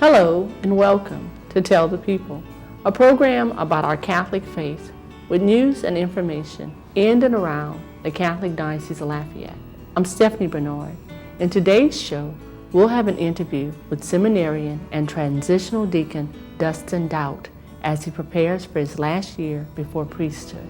Hello and welcome to Tell the People, a program about our Catholic faith with news and information in and around the Catholic Diocese of Lafayette. I'm Stephanie Bernard. In today's show, we'll have an interview with seminarian and transitional deacon Deacon Doubt as he prepares for his last year before priesthood.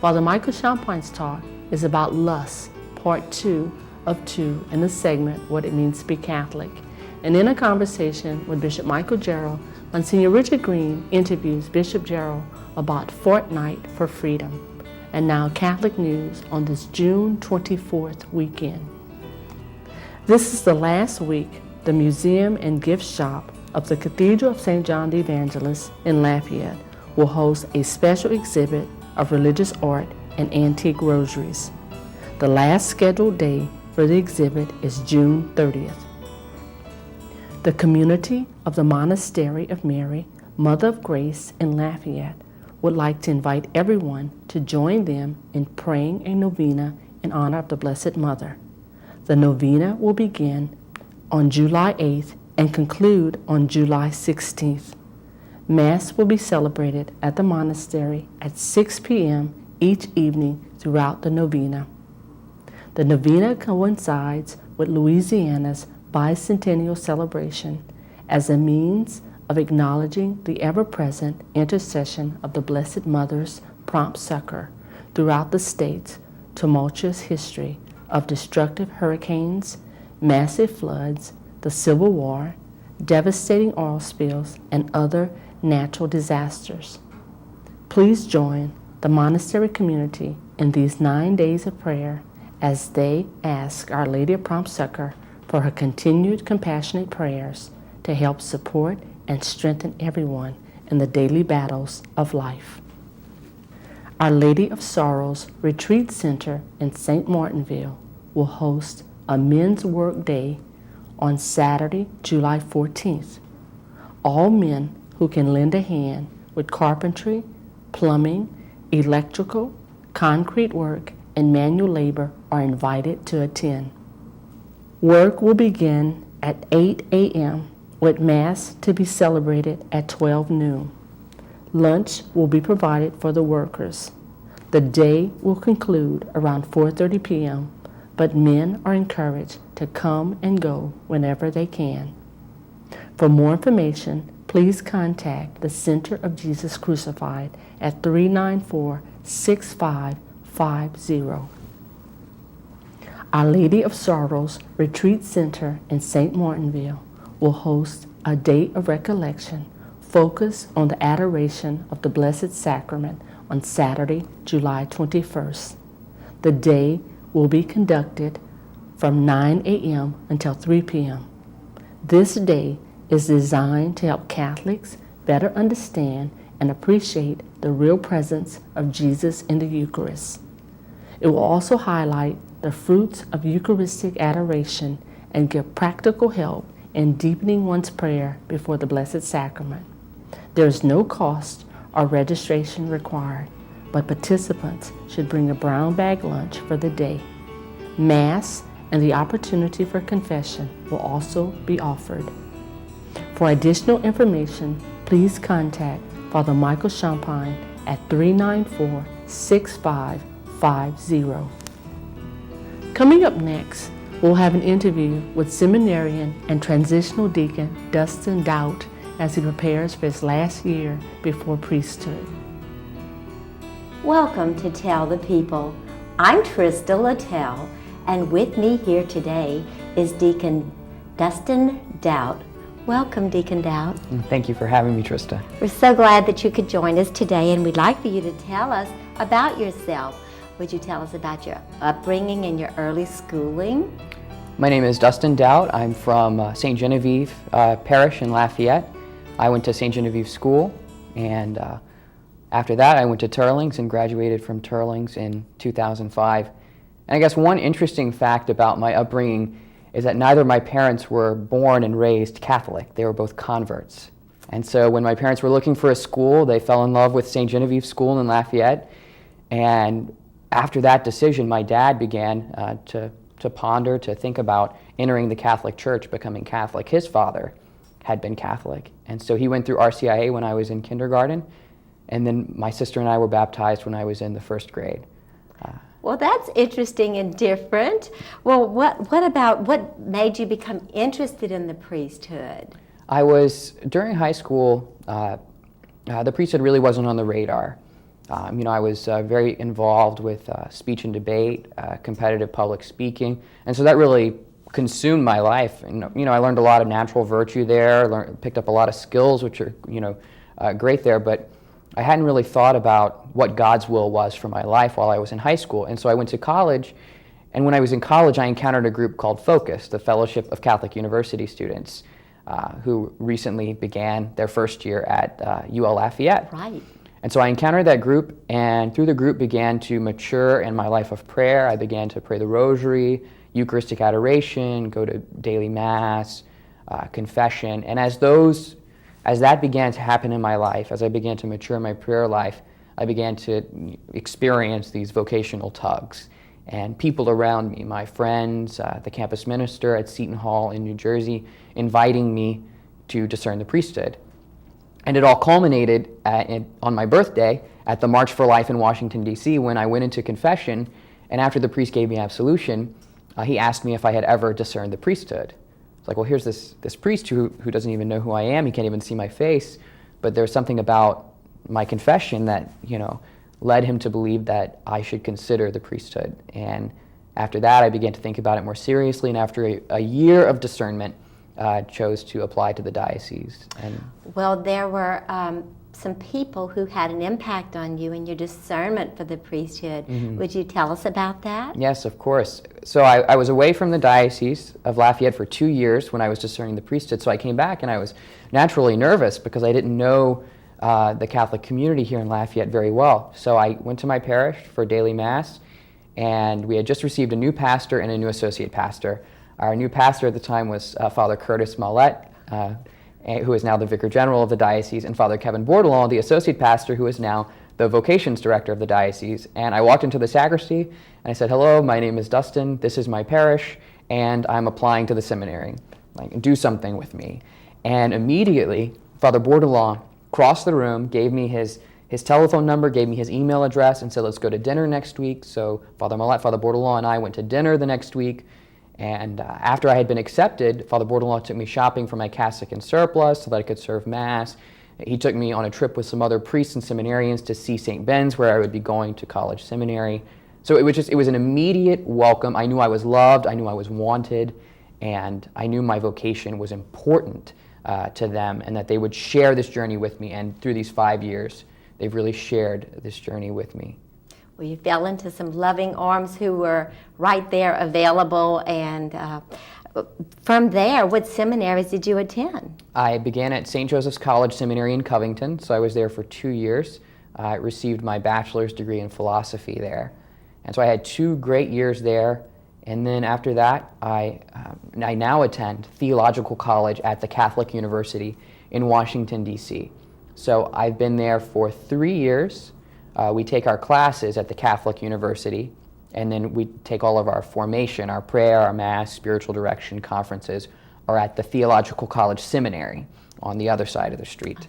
Father Michael Champine's talk is about lust, part 2 of 2 in the segment What It Means to Be Catholic. And in a conversation with Bishop Michael Gerald, Monsignor Richard Green interviews Bishop Gerald about Fortnight for Freedom. And now Catholic news on this June 24th weekend. This is the last week the museum and gift shop of the Cathedral of St. John the Evangelist in Lafayette will host a special exhibit of religious art and antique rosaries. The last scheduled day for the exhibit is June 30th. The community of the Monastery of Mary, Mother of Grace in Lafayette would like to invite everyone to join them in praying a novena in honor of the Blessed Mother. The novena will begin on July 8th and conclude on July 16th. Mass will be celebrated at the monastery at 6 p.m. each evening throughout the novena. The novena coincides with Louisiana's bicentennial celebration as a means of acknowledging the ever-present intercession of the Blessed Mother's prompt succor throughout the state's tumultuous history of destructive hurricanes, massive floods, the Civil War, devastating oil spills, and other natural disasters. Please join the monastery community in these 9 days of prayer as they ask Our Lady of Prompt Succor for her continued compassionate prayers to help support and strengthen everyone in the daily battles of life. Our Lady of Sorrows Retreat Center in St. Martinville will host a Men's Work Day on Saturday, July 14th. All men who can lend a hand with carpentry, plumbing, electrical, concrete work, and manual labor are invited to attend. Work will begin at 8 a.m. with Mass to be celebrated at 12 noon. Lunch will be provided for the workers. The day will conclude around 4:30 p.m., but men are encouraged to come and go whenever they can. For more information, please contact the Center of Jesus Crucified at 394-6550. Our Lady of Sorrows Retreat Center in St. Martinville will host a day of recollection focused on the adoration of the Blessed Sacrament on Saturday, July 21st. The day will be conducted from 9 a.m. until 3 p.m. This day is designed to help Catholics better understand and appreciate the real presence of Jesus in the Eucharist. It will also highlight the fruits of Eucharistic adoration and give practical help in deepening one's prayer before the Blessed Sacrament. There is no cost or registration required, but participants should bring a brown bag lunch for the day. Mass and the opportunity for confession will also be offered. For additional information, please contact Father Michael Champagne at 394-6550. Coming up next, we'll have an interview with seminarian and transitional deacon Deacon Doubt as he prepares for his last year before priesthood. Welcome to Tell the People. I'm Trista Littell, and with me here today is Deacon Deacon Doubt. Welcome, Deacon Doubt. Thank you for having me, Trista. We're so glad that you could join us today, and we'd like for you to tell us about yourself. Would you tell us about your upbringing and your early schooling? My name is Deacon Doubt. I'm from St. Genevieve Parish in Lafayette. I went to St. Genevieve School, and after that I went to Turlings and graduated from Turlings in 2005. And I guess one interesting fact about my upbringing is that neither of my parents were born and raised Catholic. They were both converts. And so when my parents were looking for a school, they fell in love with St. Genevieve School in Lafayette. And after that decision, my dad began to ponder, to think about entering the Catholic Church, becoming Catholic. His father had been Catholic. And so he went through RCIA when I was in kindergarten, and then my sister and I were baptized when I was in the first grade. Well, that's interesting and different. Well, what made you become interested in the priesthood? During high school, the priesthood really wasn't on the radar. I was very involved with speech and debate, competitive public speaking, and so that really consumed my life. And I learned a lot of natural virtue there, picked up a lot of skills, which are great there, but I hadn't really thought about what God's will was for my life while I was in high school. And so I went to college, and when I was in college, I encountered a group called Focus, the Fellowship of Catholic University Students, who recently began their first year at UL Lafayette. Right. And so I encountered that group, and through the group began to mature in my life of prayer. I began to pray the Rosary, Eucharistic adoration, go to daily Mass, confession. And as that began to happen in my life, as I began to mature in my prayer life, I began to experience these vocational tugs. And people around me, my friends, the campus minister at Seton Hall in New Jersey, inviting me to discern the priesthood. And it all culminated on my birthday at the March for Life in Washington, D.C., when I went into confession, and after the priest gave me absolution, he asked me if I had ever discerned the priesthood. It's like, well, here's this priest who doesn't even know who I am. He can't even see my face. But there's something about my confession that, led him to believe that I should consider the priesthood. And after that, I began to think about it more seriously. And after a year of discernment, chose to apply to the diocese. Well, there were some people who had an impact on you in your discernment for the priesthood. Mm-hmm. Would you tell us about that? Yes, of course. So I was away from the Diocese of Lafayette for 2 years when I was discerning the priesthood. So I came back and I was naturally nervous because I didn't know the Catholic community here in Lafayette very well. So I went to my parish for daily Mass, and we had just received a new pastor and a new associate pastor. Our new pastor at the time was Father Curtis Mollett, who is now the Vicar General of the Diocese, and Father Kevin Bordelon, the Associate Pastor, who is now the Vocations Director of the Diocese. And I walked into the sacristy, and I said, "Hello, my name is Dustin, this is my parish, and I'm applying to the seminary. Do something with me." And immediately, Father Bordelon crossed the room, gave me his telephone number, gave me his email address, and said, "Let's go to dinner next week." So Father Mollett, Father Bordelon, and I went to dinner the next week. And after I had been accepted, Father Bordelon took me shopping for my cassock and surplice so that I could serve Mass. He took me on a trip with some other priests and seminarians to see St. Ben's, where I would be going to college seminary. So it was an immediate welcome. I knew I was loved, I knew I was wanted, and I knew my vocation was important to them, and that they would share this journey with me. And through these 5 years, they've really shared this journey with me. Well, you fell into some loving arms who were right there available, and from there, what seminaries did you attend? I began at St. Joseph's College Seminary in Covington, so I was there for 2 years. I received my bachelor's degree in philosophy there. And so I had 2 great years there, and then after that, I now attend theological college at the Catholic University in Washington, D.C. So I've been there for 3 years. We take our classes at the Catholic University, and then we take all of our formation, our prayer, our Mass, spiritual direction conferences are at the Theological College Seminary on the other side of the street.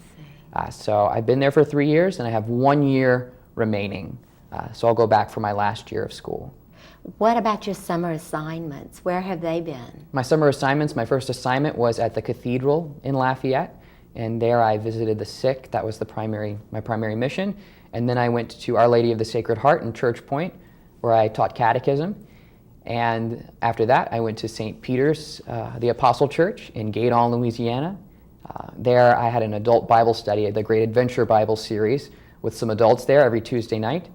So I've been there for 3 years, and I have 1 year remaining. So I'll go back for my last year of school. What about your summer assignments? Where have they been? My summer assignments, my first assignment was at the Cathedral in Lafayette, and there I visited the sick. That was my primary mission. And then I went to Our Lady of the Sacred Heart in Church Point, where I taught catechism. And after that, I went to St. Peter's, the Apostle Church in Guédon, Louisiana. There I had an adult Bible study, the Great Adventure Bible series, with some adults there every Tuesday night.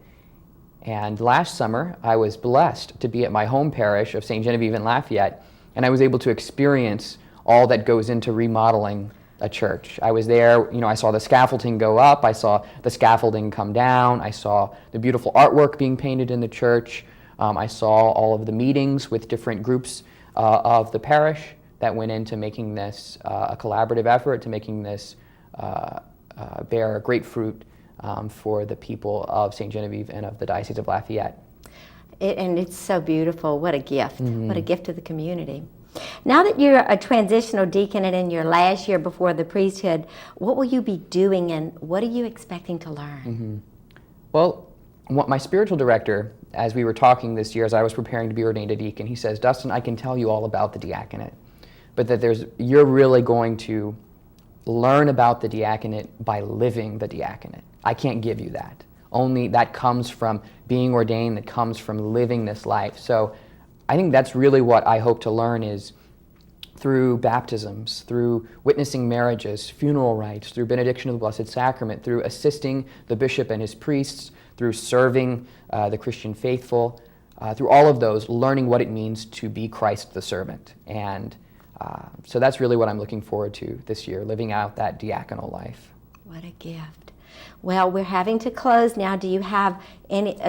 And last summer, I was blessed to be at my home parish of St. Genevieve in Lafayette, and I was able to experience all that goes into remodeling a church. I was there, I saw the scaffolding go up, I saw the scaffolding come down, I saw the beautiful artwork being painted in the church, I saw all of the meetings with different groups of the parish that went into making this a collaborative effort, to making this bear great fruit for the people of St. Genevieve and of the Diocese of Lafayette. And it's so beautiful. What a gift. Mm-hmm. What a gift to the community. Now that you're a transitional deacon and in your last year before the priesthood, what will you be doing and what are you expecting to learn? Well, my spiritual director, as we were talking this year, as I was preparing to be ordained a deacon, he says, Dustin, I can tell you all about the diaconate, but that you're really going to learn about the diaconate by living the diaconate. I can't give you that. Only that comes from being ordained, that comes from living this life. So I think that's really what I hope to learn is through baptisms, through witnessing marriages, funeral rites, through benediction of the Blessed Sacrament, through assisting the bishop and his priests, through serving the Christian faithful, through all of those, learning what it means to be Christ the servant. And so that's really what I'm looking forward to this year, living out that diaconal life. What a gift. Well, we're having to close now. Do you have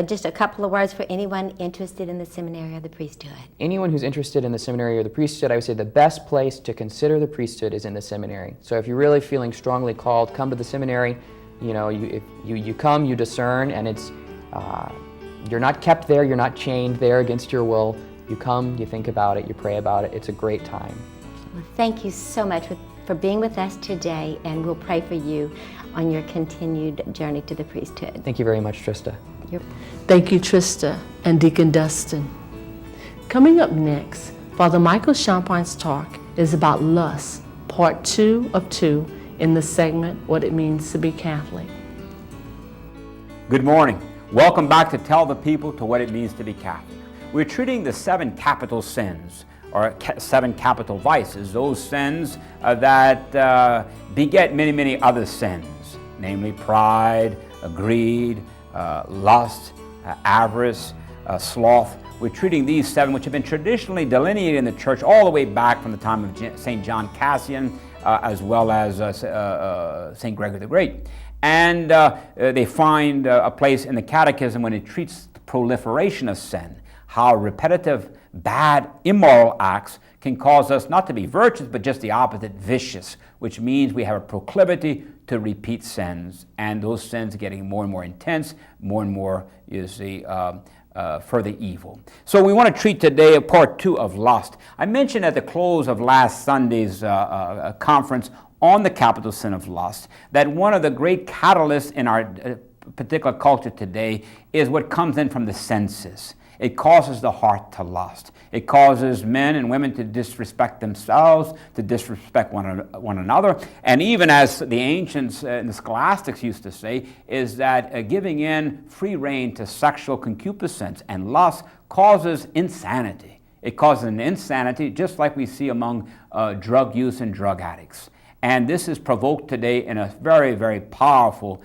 just a couple of words for anyone interested in the seminary or the priesthood? Anyone who's interested in the seminary or the priesthood, I would say the best place to consider the priesthood is in the seminary. So if you're really feeling strongly called, come to the seminary. You know, if you come, you discern, and it's you're not kept there, you're not chained there against your will. You come, you think about it, you pray about it. It's a great time. Well, thank you so much for being with us today, and we'll pray for you on your continued journey to the priesthood. Thank you very much, Trista. Thank you, Trista and Deacon Dustin. Coming up next, Father Michael Champine's talk is about lust, part 2 of 2 in the segment, What It Means to Be Catholic. Good morning. Welcome back to Tell the People to What It Means to Be Catholic. We're treating the 7 capital sins, or 7 capital vices, those sins that beget many, many other sins, namely pride, greed, lust, avarice, sloth. We're treating these 7, which have been traditionally delineated in the church all the way back from the time of St. John Cassian, as well as St. Gregory the Great. And they find a place in the Catechism when it treats the proliferation of sin, how repetitive, bad, immoral acts can cause us not to be virtuous, but just the opposite, vicious, which means we have a proclivity to repeat sins, and those sins are getting more and more intense, more and more, you see, further evil. So we want to treat today a part 2 of lust. I mentioned at the close of last Sunday's conference on the capital sin of lust that one of the great catalysts in our particular culture today is what comes in from the senses. It causes the heart to lust. It causes men and women to disrespect themselves, to disrespect one another. And even as the ancients and the scholastics used to say, is that giving in free rein to sexual concupiscence and lust causes insanity. It causes an insanity just like we see among drug use and drug addicts. And this is provoked today in a very, very powerful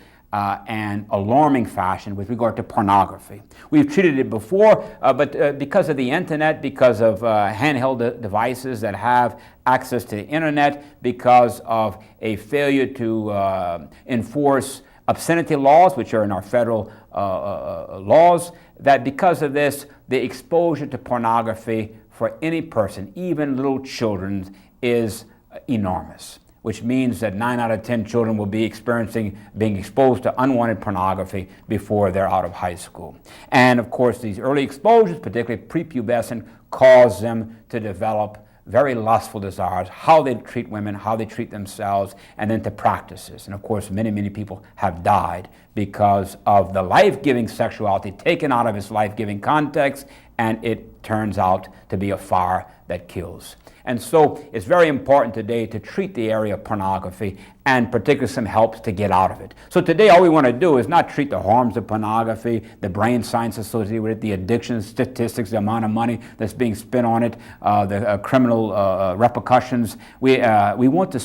and alarming fashion with regard to pornography. We've treated it before, but because of the internet, because of handheld devices that have access to the internet, because of a failure to enforce obscenity laws, which are in our federal laws, that because of this, the exposure to pornography for any person, even little children, is enormous, which means that 9 out of 10 children will be being exposed to unwanted pornography before they're out of high school. And of course, these early exposures, particularly prepubescent, cause them to develop very lustful desires, how they treat women, how they treat themselves, and then to practices. And of course, many, many people have died because of the life-giving sexuality taken out of its life-giving context, and it turns out to be a fire that kills. And so it's very important today to treat the area of pornography and particularly some helps to get out of it. So today all we want to do is not treat the harms of pornography, the brain science associated with it, the addiction statistics, the amount of money that's being spent on it, the criminal repercussions. We want to